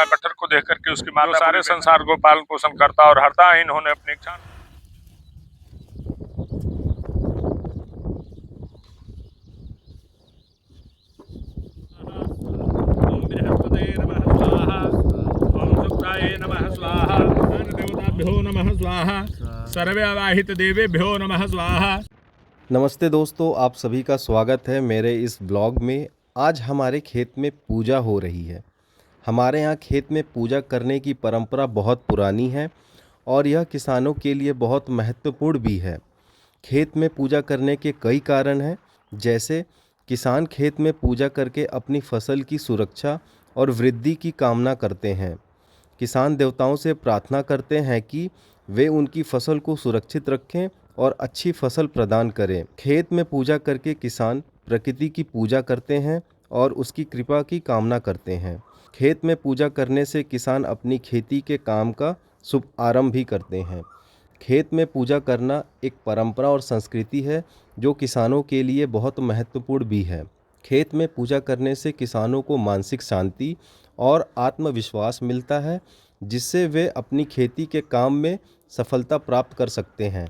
पहुंचा गट्ठर को देख करके उसकी माता सारे संसार को पालन पोषण करता और हरता है, इन्होंने अपनी इच्छा। ओम बृहस्पतये नमः स्वाहा, ओम शुक्राय नमः स्वाहा, देवताभ्यो नमः स्वाहा, सर्वे अवाहित देवेभ्यो नमः स्वाहा। नमस्ते दोस्तों, आप सभी का स्वागत है मेरे इस ब्लॉग में। आज हमारे खेत में पूजा हो रही है। हमारे यहाँ खेत में पूजा करने की परंपरा बहुत पुरानी है और यह किसानों के लिए बहुत महत्वपूर्ण भी है। खेत में पूजा करने के कई कारण हैं, जैसे किसान खेत में पूजा करके अपनी फसल की सुरक्षा और वृद्धि की कामना करते हैं। किसान देवताओं से प्रार्थना करते हैं कि वे उनकी फसल को सुरक्षित रखें और अच्छी फसल प्रदान करें। खेत में पूजा करके किसान प्रकृति की पूजा करते हैं और उसकी कृपा की कामना करते हैं। खेत में पूजा करने से किसान अपनी खेती के काम का शुभ आरंभ भी करते हैं। खेत में पूजा करना एक परंपरा और संस्कृति है जो किसानों के लिए बहुत महत्वपूर्ण भी है। खेत में पूजा करने से किसानों को मानसिक शांति और आत्मविश्वास मिलता है, जिससे वे अपनी खेती के काम में सफलता प्राप्त कर सकते हैं।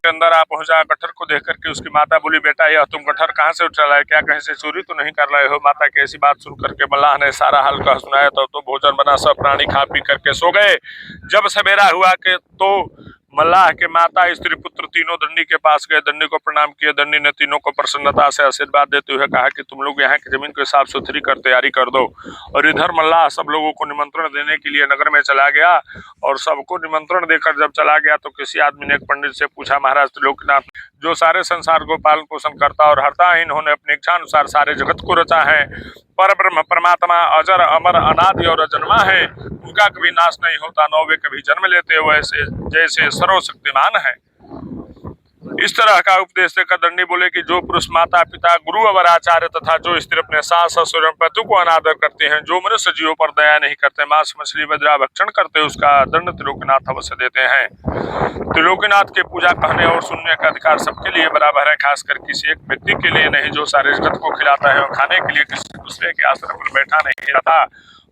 अंदर आप पहुंचा गट्ठर को देख करके उसकी माता बोली, बेटा यह तुम गट्ठर कहाँ से उठा लाए, क्या कहीं से चोरी तो नहीं कर रहे हो। माता की ऐसी बात सुन करके मल्लाह ने सारा हाल कह सुनाया। तो भोजन बना, सब प्राणी खा पी करके सो गए। जब सवेरा हुआ के तो मल्लाह के माता स्त्री पुत्र तीनों दंडी के पास गए। दंडी को प्रणाम किए। दंडी ने तीनों को प्रसन्नता से आशीर्वाद देते हुए कहा कि तुम लोग यहाँ की जमीन को साफ सुथरी कर तैयारी कर दो। और इधर मल्लाह सब लोगों को निमंत्रण देने के लिए नगर में चला गया और सबको निमंत्रण देकर जब चला गया तो किसी आदमी ने एक पंडित से पूछा, महाराज त्रिलोकीनाथ जो सारे संसार को पालन पोषण करता और हरता है, इन्होंने अपनी इच्छा अनुसार सारे जगत को रचा है। पर ब्रह्म परमात्मा अजर अमर अनादि और अजन्मा है, उनका कभी नाश नहीं होता, न वे कभी जन्म लेते, वैसे जैसे सर्वशक्तिमान है। इस तरह का उपदेश देकर दंडी बोले कि जो पुरुष माता पिता गुरु और आचार्य तथा जो स्त्री अपने सास ससुर एवं पति को अनादर करते हैं, जो मनुष्य जीवों पर दया नहीं करते, मांस मछली वज्रा भक्षण करते, उसका दंड त्रिलोकीनाथ अवश्य देते हैं। त्रिलोकीनाथ के पूजा कहने और सुनने का अधिकार सबके लिए बराबर है, खासकर किसी एक व्यक्ति के लिए नहीं जो सारे जगत को खिलाता है और खाने के लिए किसी दूसरे के आश्रम पर बैठा नहीं रहता।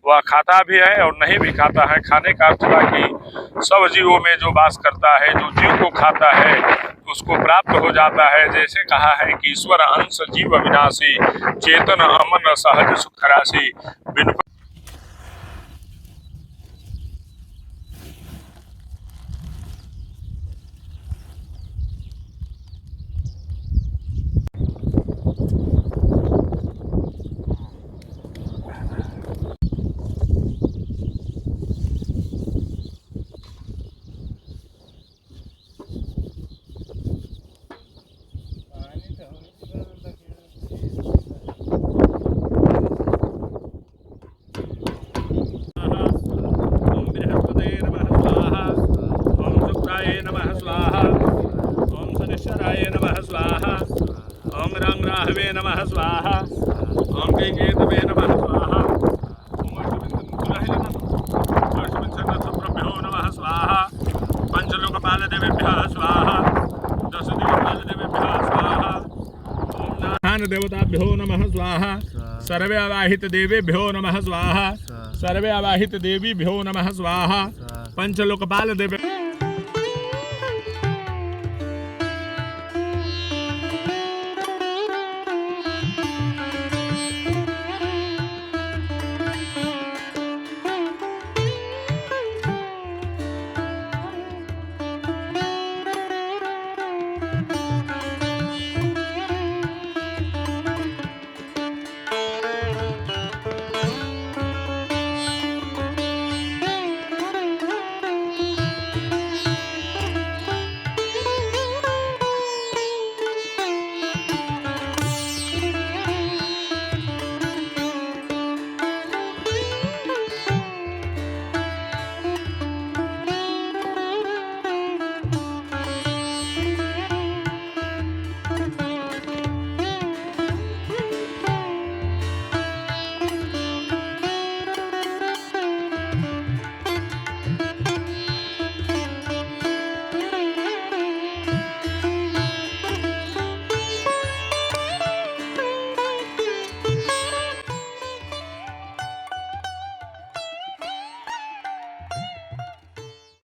वह खाता भी है और नहीं भी खाता है। खाने का अर्थ हुआ कि सब जीवों में जो वास करता है, जो जीव को खाता है उसको प्राप्त हो जाता है। जैसे कहा है कि ईश्वर अंश जीव अविनाशी, चेतन अमन सहज सुख राशि। बिन ओम रंग राहवे नमः स्वाहा, ओम केतवे नमः स्वाहा, ओम अष्टविंशतिभ्यो नमः स्वाहा, पंचलोकपाल देवेभ्यः स्वाहा, दशदिक्पाल देवेभ्यः स्वाहा, ओम नारायण देवताभ्यो नमः स्वाहा, सर्वे अवाहित देवेभ्यो नमः स्वाहा, सर्वे अवाहित देवीभ्यो नमः स्वाहा, पंचलोकपाल देवे